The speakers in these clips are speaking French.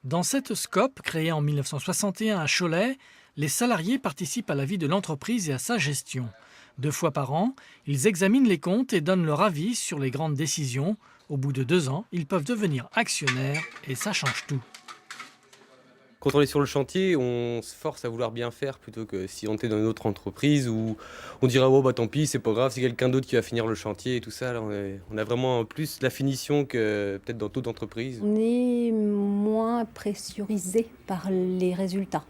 Dans cette SCOP, créée en 1961 à Cholet, les salariés participent à la vie de l'entreprise et à sa gestion. 2 fois par an, ils examinent les comptes et donnent leur avis sur les grandes décisions. Au bout de 2 ans, ils peuvent devenir actionnaires et ça change tout. Quand on est sur le chantier, on se force à vouloir bien faire plutôt que si on était dans une autre entreprise où on dirait: «Oh bah tant pis, c'est pas grave, c'est quelqu'un d'autre qui va finir le chantier» et tout ça. Là, on a vraiment plus la finition que peut-être dans d'autres entreprises. On est moins pressurisé par les résultats.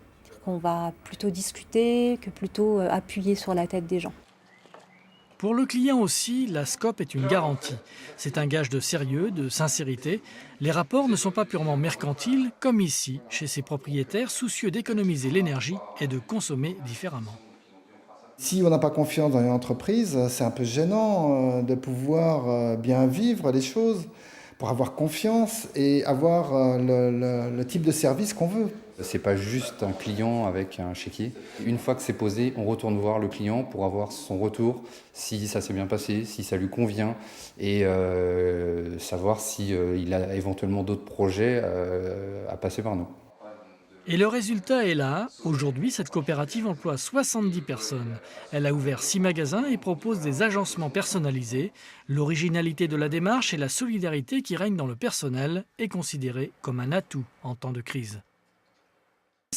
On va plutôt discuter que plutôt appuyer sur la tête des gens. Pour le client aussi, la SCOP est une garantie. C'est un gage de sérieux, de sincérité. Les rapports ne sont pas purement mercantiles, comme ici, chez ces propriétaires soucieux d'économiser l'énergie et de consommer différemment. Si on n'a pas confiance dans une entreprise, c'est un peu gênant de pouvoir bien vivre les choses, pour avoir confiance et avoir le type de service qu'on veut. C'est pas juste un client avec un chéquier. Une fois que c'est posé, on retourne voir le client pour avoir son retour, si ça s'est bien passé, si ça lui convient, et savoir s'il a éventuellement d'autres projets à passer par nous. Et le résultat est là. Aujourd'hui, cette coopérative emploie 70 personnes. Elle a ouvert 6 magasins et propose des agencements personnalisés. L'originalité de la démarche et la solidarité qui règne dans le personnel est considérée comme un atout en temps de crise.